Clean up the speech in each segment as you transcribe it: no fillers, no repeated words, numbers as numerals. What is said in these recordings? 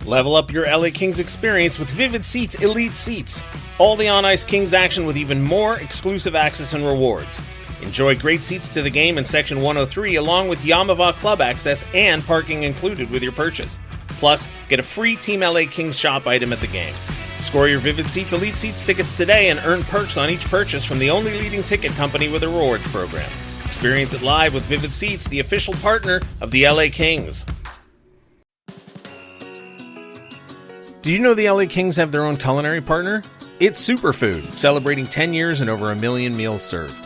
Level up your LA Kings experience with Vivid Seats Elite Seats. All the on-ice Kings action with even more exclusive access and rewards. Enjoy great seats to the game in Section 103 along with Yamava Club access and parking included with your purchase. Plus, get a free Team LA Kings shop item at the game. Score your Vivid Seats Elite Seats tickets today and earn perks on each purchase from the only leading ticket company with a rewards program. Experience it live with Vivid Seats, the official partner of the LA Kings. Do you know the LA Kings have their own culinary partner? It's Superfood, celebrating 10 years and over 1 million meals served.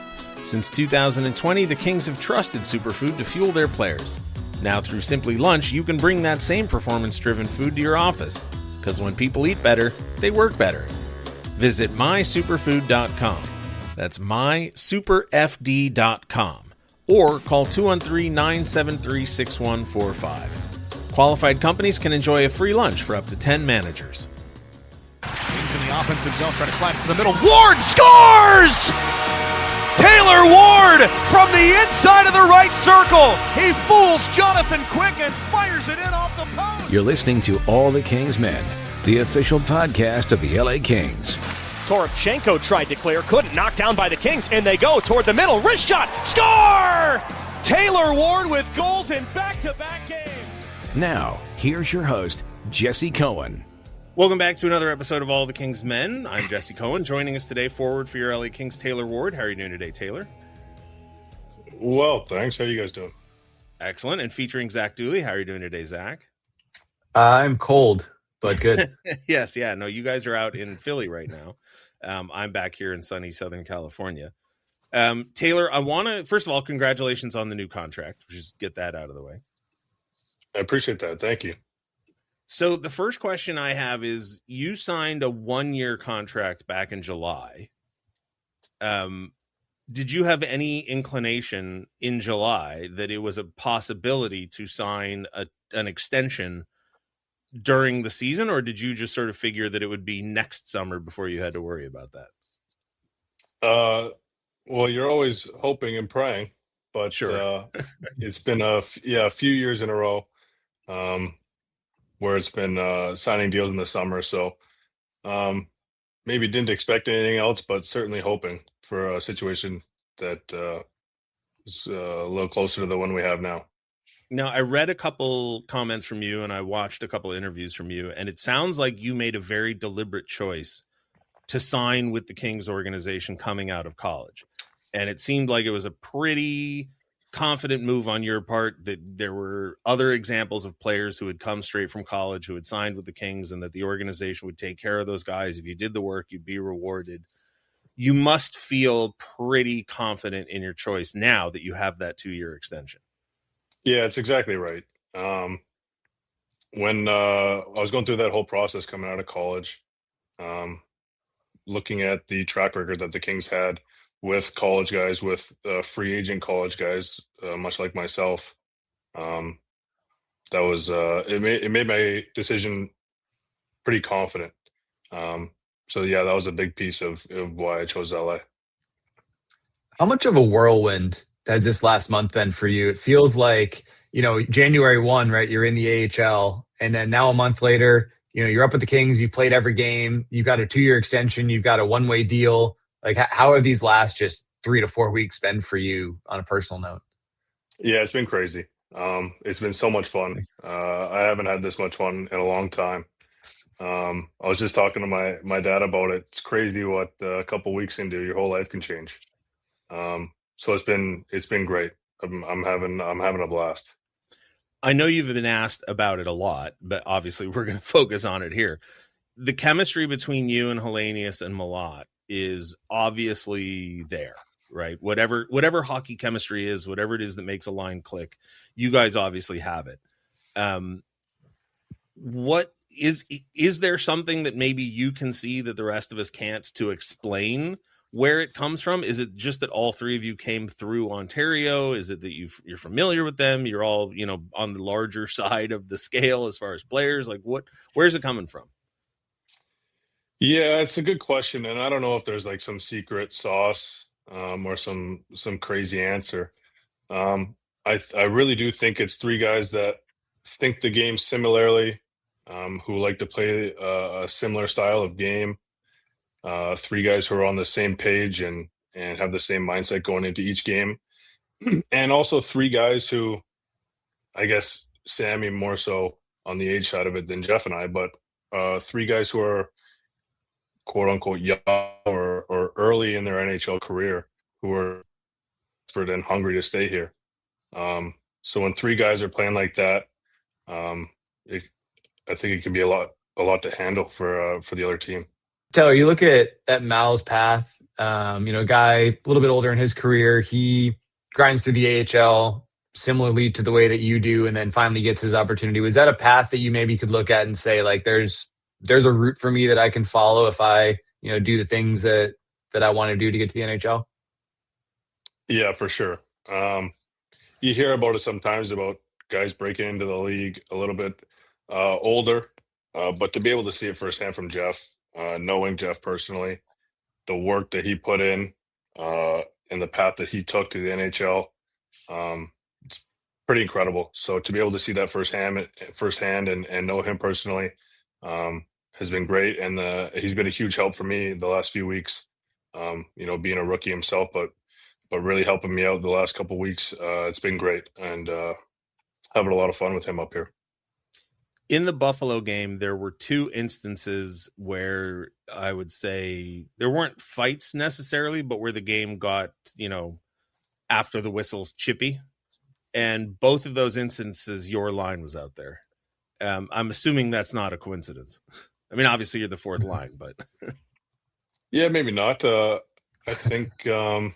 Since 2020, the Kings have trusted Superfood to fuel their players. Now through Simply Lunch, you can bring that same performance-driven food to your office. Because when people eat better, they work better. Visit mysuperfood.com. That's mysuperfd.com. Or call 213-973-6145. Qualified companies can enjoy a free lunch for up to 10 managers. Kings in the offensive zone, trying to slide to the middle. Ward scores! Tayor Ward from the inside of the right circle. He fools Jonathan Quick and fires it in off the post. You're listening to All the Kings Men, the official podcast of the LA Kings. Toropchenko tried to clear, couldn't, knocked down by the Kings, and they go toward the middle. Wrist shot, score! Tayor Ward with goals in back-to-back games. Now, here's your host, Jesse Cohen. Welcome back to another episode of All the Kings Men. I'm Jesse Cohen. Joining us today, forward for your LA Kings, Tayor Ward. How are you doing today, Taylor? Well, thanks. How are you guys doing? Excellent. And featuring Zach Dooley. How are you doing today, Zach? I'm cold, but good. Yes, yeah. No, you guys are out in Philly right now. I'm back here in sunny Southern California. Taylor, I want to, first of all, congratulations on the new contract. Just get that out of the way. I appreciate that. Thank you. So the first question I have is, you signed a 1-year contract back in July. Did you have any inclination in July that it was a possibility to sign an extension during the season, or did you just sort of figure that it would be next summer before you had to worry about that? Well, you're always hoping and praying, but sure. It's been a few years in a row where it's been signing deals in the summer. So maybe didn't expect anything else, but certainly hoping for a situation that is a little closer to the one we have now. Now, I read a couple comments from you and I watched a couple interviews from you, and it sounds like you made a very deliberate choice to sign with the Kings organization coming out of college. And it seemed like it was a pretty confident move on your part, that there were other examples of players who had come straight from college who had signed with the Kings, and that the organization would take care of those guys. If you did the work, you'd be rewarded. You must feel pretty confident in your choice now that you have that 2-year extension. Yeah, it's exactly right. When I was going through that whole process coming out of college, looking at the track record that the Kings had with college guys, with free agent college guys, much like myself, that was it made my decision pretty confident. So yeah, that was a big piece of why I chose LA. How much of a whirlwind has this last month been for you? It feels like, January 1, right? You're in the AHL, and then now a month later, you're up with the Kings. You've played every game. You've got a 2-year extension. You've got a one-way deal. Like, how have these last just 3 to 4 weeks been for you on a personal note? Yeah, it's been crazy. It's been so much fun. I haven't had this much fun in a long time. I was just talking to my dad about it. It's crazy what a couple weeks into your whole life can change. So it's been great. I'm having a blast. I know you've been asked about it a lot, but obviously we're going to focus on it here. The chemistry between you and Hellenius and Malat is obviously there, right? Whatever hockey chemistry is, whatever it is that makes a line click, you guys obviously have it. What is there something that maybe you can see that the rest of us can't, to explain where it comes from? Is it just that all three of you came through Ontario? Is it that you're familiar with them? You're all, on the larger side of the scale as far as players? Like, where's it coming from? Yeah, it's a good question. And I don't know if there's like some secret sauce or some crazy answer. I really do think it's three guys that think the game similarly, who like to play a similar style of game. 3 guys who are on the same page and have the same mindset going into each game. And also 3 guys who, I guess Sammy more so on the age side of it than Jeff and I, but 3 guys who are quote unquote young or early in their NHL career who are desperate and hungry to stay here. So when 3 guys are playing like that, I think it can be a lot to handle for the other team. Taylor, you look at Mal's path, a guy a little bit older in his career, he grinds through the AHL similarly to the way that you do, and then finally gets his opportunity. Was that a path that you maybe could look at and say, like, there's a route for me that I can follow if I, do the things that I want to do to get to the NHL? Yeah, for sure. You hear about it sometimes about guys breaking into the league a little bit older, but to be able to see it firsthand from Jeff, knowing Jeff personally, the work that he put in, and the path that he took to the NHL, it's pretty incredible. So to be able to see that firsthand and know him personally, has been great. And he's been a huge help for me the last few weeks, being a rookie himself, but really helping me out the last couple of weeks. It's been great, and having a lot of fun with him up here. In the Buffalo game, there were 2 instances where I would say there weren't fights necessarily, but where the game got, after the whistles, chippy. And both of those instances, your line was out there. I'm assuming that's not a coincidence. I mean, obviously you're the 4th line, but yeah, maybe not. I think I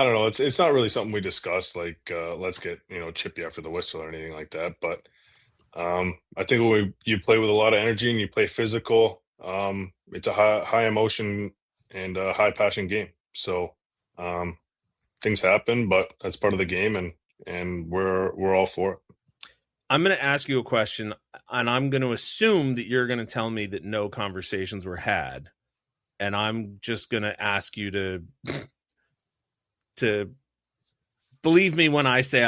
don't know. It's not really something we discussed. Like, let's get chippy after the whistle or anything like that. But I think when you play with a lot of energy and you play physical, it's a high emotion and a high passion game. So things happen, but that's part of the game, and we're all for it. I'm going to ask you a question, and I'm going to assume that you're going to tell me that no conversations were had, and I'm just going to ask you to believe me when I say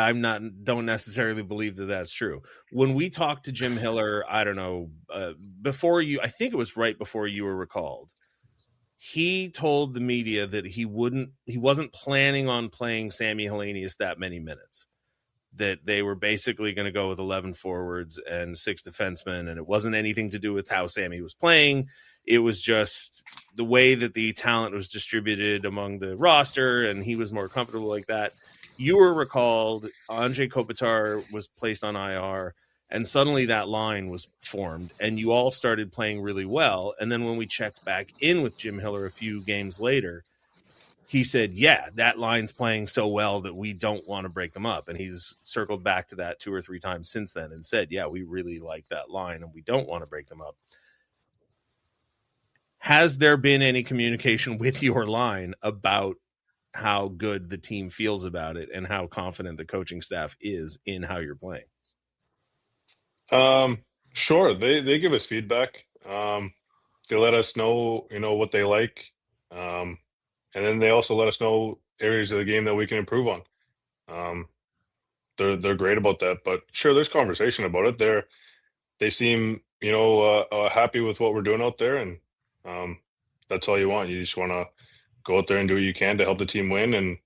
don't necessarily believe that that's true. When we talked to Jim Hiller, I don't know, I think it was right before you were recalled, he told the media that he wasn't planning on playing Sammy Helenius that many minutes, that they were basically going to go with 11 forwards and 6 defensemen. And it wasn't anything to do with how Sammy was playing. It was just the way that the talent was distributed among the roster, and he was more comfortable like that. You were recalled, Andrei Kopitar was placed on IR, and suddenly that line was formed, and you all started playing really well. And then when we checked back in with Jim Hiller a few games later, he said, yeah, that line's playing so well that we don't want to break them up. And he's circled back to that 2 or 3 times since then and said, yeah, we really like that line and we don't want to break them up. Has there been any communication with your line about how good the team feels about it and how confident the coaching staff is in how you're playing? Sure. They give us feedback. They let us know, what they like. And then they also let us know areas of the game that we can improve on. They're great about that, but sure, there's conversation about it. They seem, happy with what we're doing out there, and that's all you want. You just want to go out there and do what you can to help the team win. And,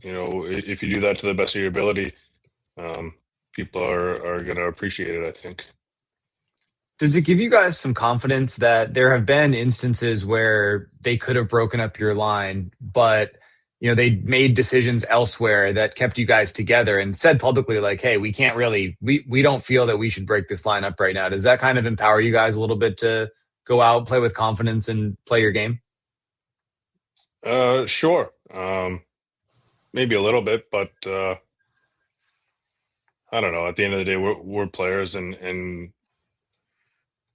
if you do that to the best of your ability, people are going to appreciate it, I think. Does it give you guys some confidence that there have been instances where they could have broken up your line, but they made decisions elsewhere that kept you guys together and said publicly, like, hey, we can't really, we don't feel that we should break this line up right now? Does that kind of empower you guys a little bit to go out, play with confidence, and play your game? Sure. Maybe a little bit, but I don't know. At the end of the day, we're players, and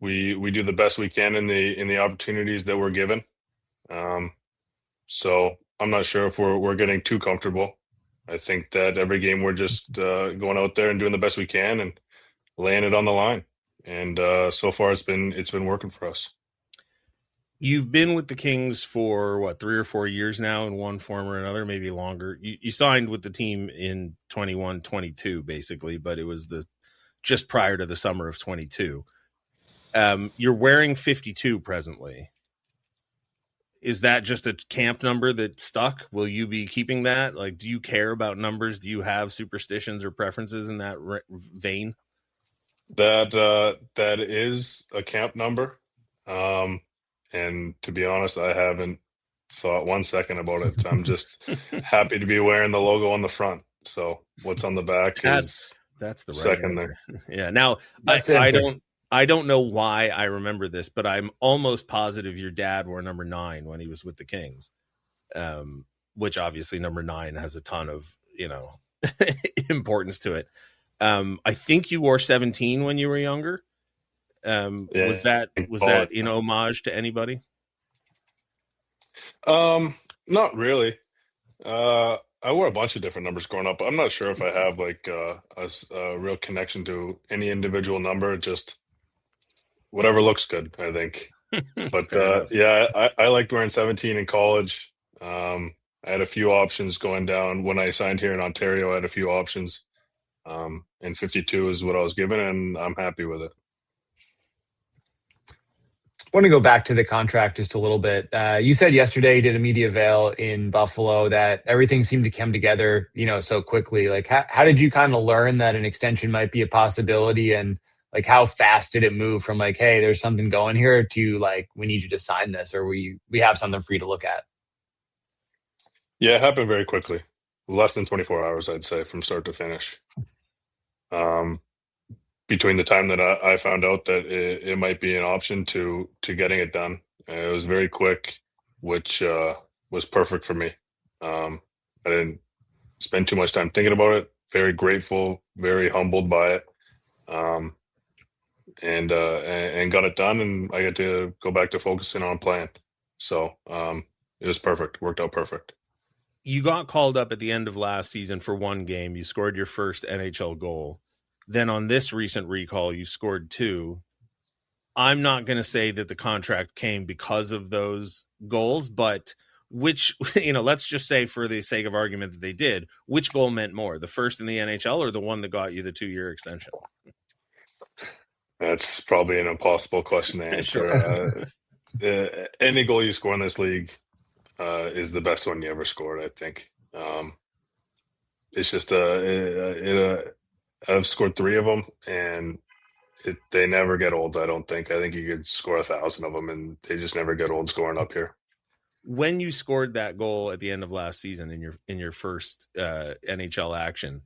we do the best we can in the opportunities that we're given. So I'm not sure if we're getting too comfortable. I think that every game we're just going out there and doing the best we can and laying it on the line. And so far it's been working for us. You've been with the Kings for 3 or 4 years now in one form or another, maybe longer. You signed with the team in 21-22 basically, but it was the just prior to the summer of 22. You're wearing 52 presently. Is that just a camp number that stuck? Will you be keeping that? Like, do you care about numbers? Do you have superstitions or preferences in that vein? That is a camp number. And to be honest, I haven't thought 1 second about it. I'm just happy to be wearing the logo on the front. So what's on the back is that's the right second answer. there. Yeah. Now I don't know why I remember this, but I'm almost positive your dad wore number 9 when he was with the Kings. Which obviously number 9 has a ton of, importance to it. I think you wore 17 when you were younger. Was that in homage to anybody? Not really. I wore a bunch of different numbers growing up. I'm not sure if I have like a real connection to any individual number, just whatever looks good, I think. But I liked wearing 17 in college. I had a few options going down. When I signed here in Ontario, I had a few options. And 52 is what I was given, and I'm happy with it. I want to go back to the contract just a little bit. You said yesterday you did a media avail in Buffalo that everything seemed to come together, so quickly. Like, how did you kind of learn that an extension might be a possibility, and like how fast did it move from like, hey, there's something going here to like, we need you to sign this, or we have something for you to look at? Yeah, it happened very quickly. Less than 24 hours, I'd say, from start to finish. Between the time that I found out that it might be an option to getting it done, it was very quick, which was perfect for me. I didn't spend too much time thinking about it. Very grateful, very humbled by it, and got it done, and I get to go back to focusing on playing. So it was perfect. Worked out perfect. You got called up at the end of last season for one game. You scored your first NHL goal. Then on this recent recall, you scored 2. I'm not going to say that the contract came because of those goals, but which, let's just say for the sake of argument that they did, which goal meant more, the first in the NHL or the one that got you the 2-year extension? That's probably an impossible question to answer. Any goal you score in this league is the best one you ever scored, I think. It's just I've scored 3 of them, and they never get old, I don't think. I think you could score 1,000 of them, and they just never get old scoring up here. When you scored that goal at the end of last season in your first NHL action,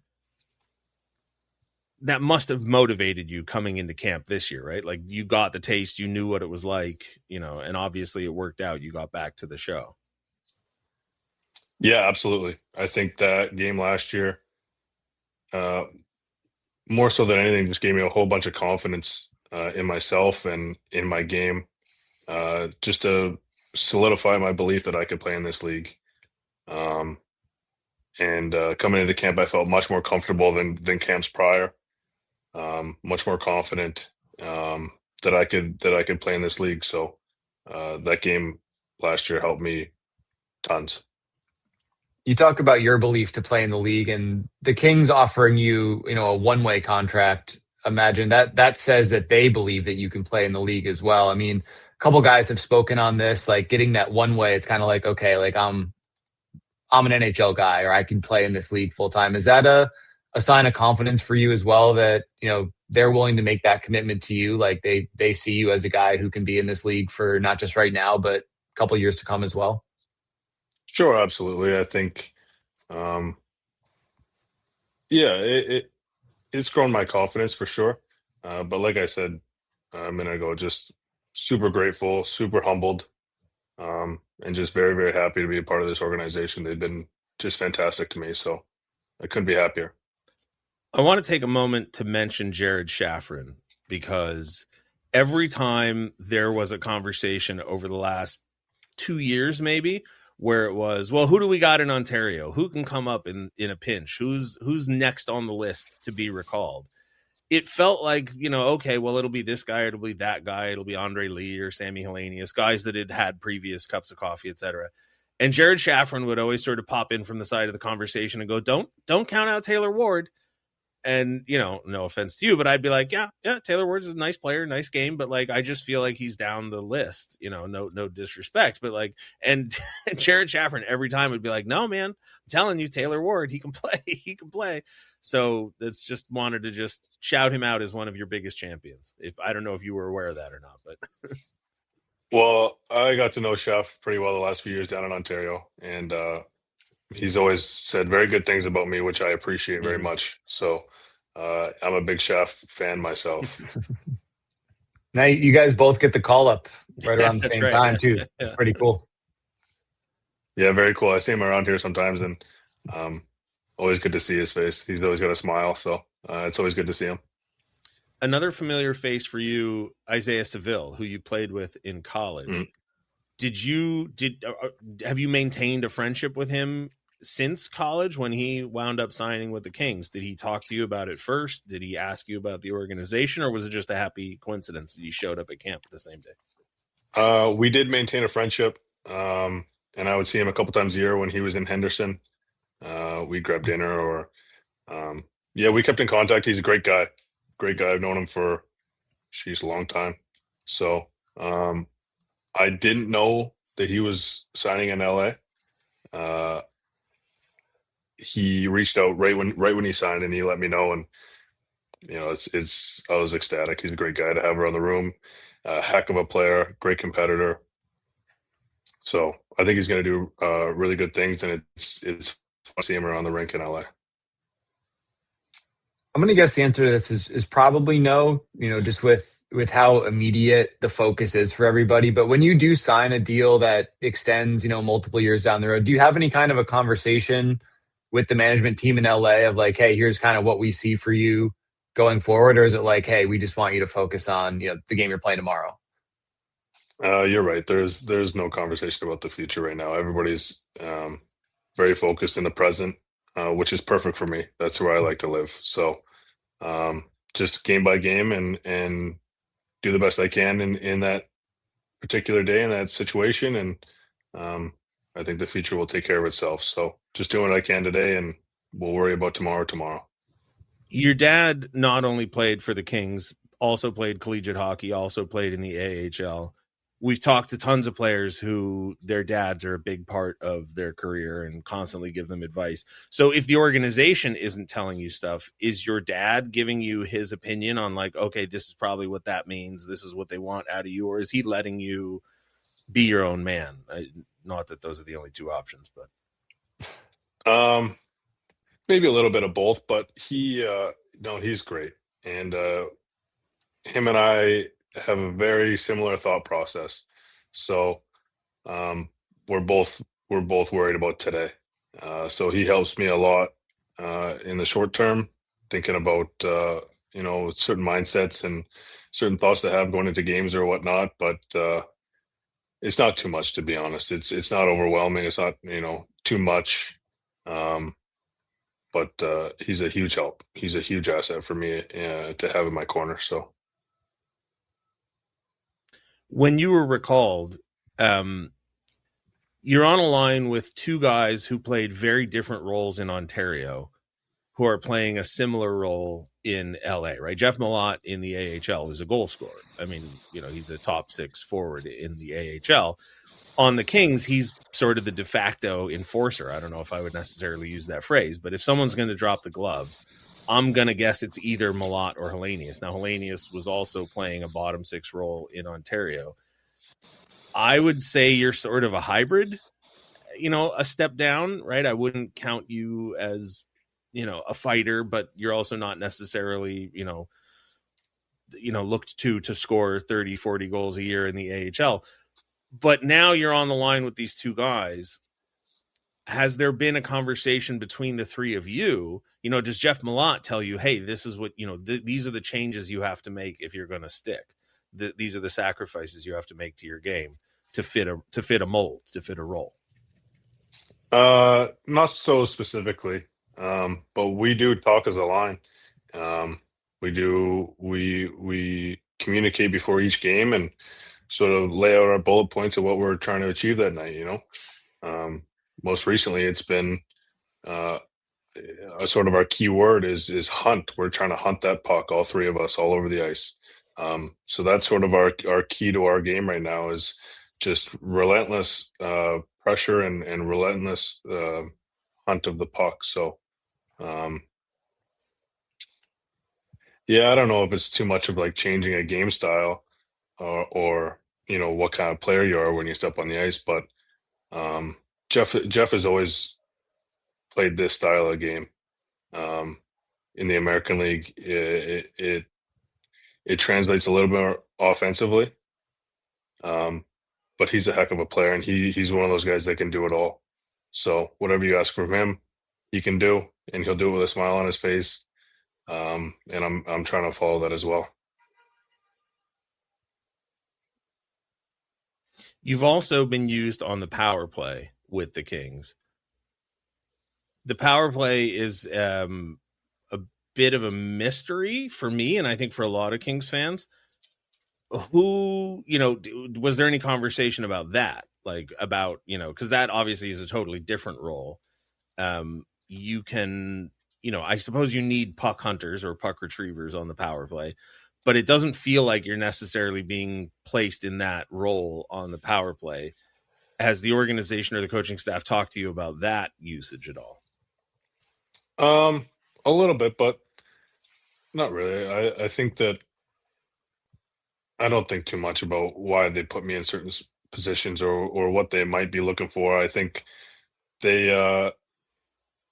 that must have motivated you coming into camp this year, right? Like, you got the taste, you knew what it was like, and obviously it worked out. You got back to the show. Yeah, absolutely. I think that game last year, more so than anything, just gave me a whole bunch of confidence in myself and in my game, just to solidify my belief that I could play in this league. And coming into camp, I felt much more comfortable than camps prior. Much more confident that I could play in this league. So that game last year helped me tons. You talk about your belief to play in the league, and the Kings offering you, a one-way contract. Imagine that says that they believe that you can play in the league as well. I mean, a couple guys have spoken on this, like getting that one way. It's kind of like, okay, like I'm an NHL guy, or I can play in this league full time. Is that a sign of confidence for you as well, that, they're willing to make that commitment to you? Like they see you as a guy who can be in this league for not just right now, but a couple of years to come as well? Sure, absolutely. I think, it's grown my confidence for sure. But like I said a minute ago, just super grateful, super humbled, and just very, very happy to be a part of this organization. They've been just fantastic to me, so I couldn't be happier. I want to take a moment to mention Jared Shafrin, because every time there was a conversation over the last 2 years, maybe, where it was, well, who do we got in Ontario? Who can come up in a pinch? Who's next on the list to be recalled? It felt like, okay, well, it'll be this guy, it'll be that guy, it'll be Andre Lee or Sammy Helenius, guys that had previous cups of coffee, etc. And Jared Shafrin would always sort of pop in from the side of the conversation and go, don't count out Tayor Ward. And, no offense to you, but I'd be like, yeah, Taylor Ward's a nice player, nice game, but like, I just feel like he's down the list, no disrespect, but like, and Jared Shaffron every time would be like, no, man, I'm telling you, Taylor Ward, he can play. So that's just wanted to just shout him out as one of your biggest champions. I don't know if you were aware of that or not, but. Well, I got to know Chef pretty well the last few years down in Ontario, and he's always said very good things about me, which I appreciate very much. So I'm a big Chef fan myself. Now you guys both get the call up right around the same right, time yeah. too. It's pretty cool. Yeah, very cool. I see him around here sometimes, and always good to see his face. He's always got a smile, so it's always good to see him. Another familiar face for you, Isaiah Seville, who you played with in college. Have you maintained a friendship with him since college when he wound up signing with the Kings? Did he talk to you about it first? Did he ask you about the organization, or was it just a happy coincidence that you showed up at camp the same day? We did maintain a friendship, and I would see him a couple times a year when he was in Henderson. We'd grab dinner, or we kept in contact. He's a great guy. I've known him for a long time. So I didn't know that he was signing in LA. He reached out right when he signed, and he let me know. And I was ecstatic. He's a great guy to have around the room. Heck of a player, great competitor. So I think he's going to do really good things, and it's fun to see him around the rink in LA. I'm going to guess the answer to this is probably no, just with how immediate the focus is for everybody. But when you do sign a deal that extends, multiple years down the road, do you have any kind of a conversation with the management team in LA of like, hey, here's kind of what we see for you going forward? Or is it like, hey, we just want you to focus on, the game you're playing tomorrow? You're right. There's no conversation about the future right now. Everybody's very focused in the present, which is perfect for me. That's where I like to live. So just game by game and do the best I can in that particular day, in that situation. And I think the future will take care of itself. So just doing what I can today, and we'll worry about tomorrow. Your dad not only played for the Kings, also played collegiate hockey, also played in the AHL. We've talked to tons of players who their dads are a big part of their career and constantly give them advice. So if the organization isn't telling you stuff, is your dad giving you his opinion on like, okay, this is probably what that means, this is what they want out of you, or is he letting you be your own man? Not that those are the only two options, but maybe a little bit of both, but he's great. And him and I have a very similar thought process. So we're both worried about today. So he helps me a lot in the short term, thinking about certain mindsets and certain thoughts to have going into games or whatnot. But it's not too much, to be honest. It's not overwhelming. It's not too much. But he's a huge help. He's a huge asset for me to have in my corner. So. When you were recalled, you're on a line with two guys who played very different roles in Ontario, who are playing a similar role in LA, right? Jeff Malott in the AHL is a goal scorer. I mean, he's a top six forward in the AHL. On the Kings, he's sort of the de facto enforcer. I don't know if I would necessarily use that phrase, but if someone's going to drop the gloves, I'm going to guess it's either Malott or Hellenius. Now, Hellenius was also playing a bottom six role in Ontario. I would say you're sort of a hybrid, a step down, right? I wouldn't count you as, a fighter, but you're also not necessarily, looked to score 30, 40 goals a year in the AHL. But now you're on the line with these two guys. Has there been a conversation between the three of you? Does Jeff Malott tell you, hey, this is what, these are the changes you have to make if you're going to stick. These are the sacrifices you have to make to your game to fit a mold, to fit a role. Not so specifically, but we do talk as a line. We communicate before each game and sort of lay out our bullet points of what we're trying to achieve that night. Most recently, it's been, sort of our key word is hunt. We're trying to hunt that puck, all three of us, all over the ice. So that's sort of our key to our game right now is just relentless pressure and relentless hunt of the puck. So, yeah, I don't know if it's too much of like changing a game style or what kind of player you are when you step on the ice, but Jeff has always played this style of game. In the American League, it translates a little bit more offensively, but he's a heck of a player, and he's one of those guys that can do it all. So whatever you ask from him, he can do, and he'll do it with a smile on his face. And I'm trying to follow that as well. You've also been used on the power play with the Kings. The power play is a bit of a mystery for me, and I think for a lot of Kings fans. Who, was there any conversation about that? Like about, because that obviously is a totally different role. You can, I suppose you need puck hunters or puck retrievers on the power play, but it doesn't feel like you're necessarily being placed in that role on the power play. Has the organization or the coaching staff talked to you about that usage at all? A little bit, but not really. I think that I don't think too much about why they put me in certain positions or what they might be looking for. I think they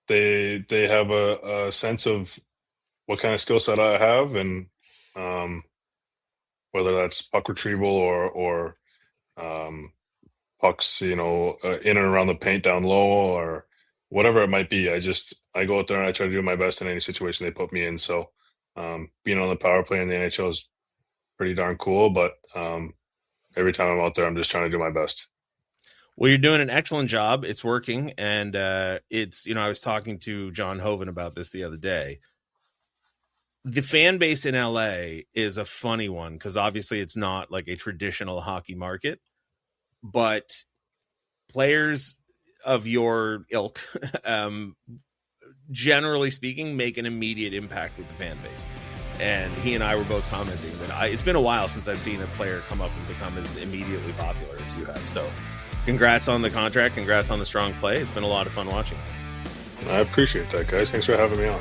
have a sense of what kind of skill set I have, and whether that's puck retrieval or pucks, in and around the paint down low or whatever it might be. I go out there and I try to do my best in any situation they put me in. So being on the power play in the NHL is pretty darn cool, but every time I'm out there, I'm just trying to do my best. Well, you're doing an excellent job. It's working. And it's, I was talking to John Hoven about this the other day. The fan base in LA is a funny one because obviously it's not like a traditional hockey market, but players of your ilk, generally speaking, make an immediate impact with the fan base. And he and I were both commenting that it's been a while since I've seen a player come up and become as immediately popular as you have. So congrats on the contract. Congrats on the strong play. It's been a lot of fun watching. I appreciate that, guys. Thanks for having me on.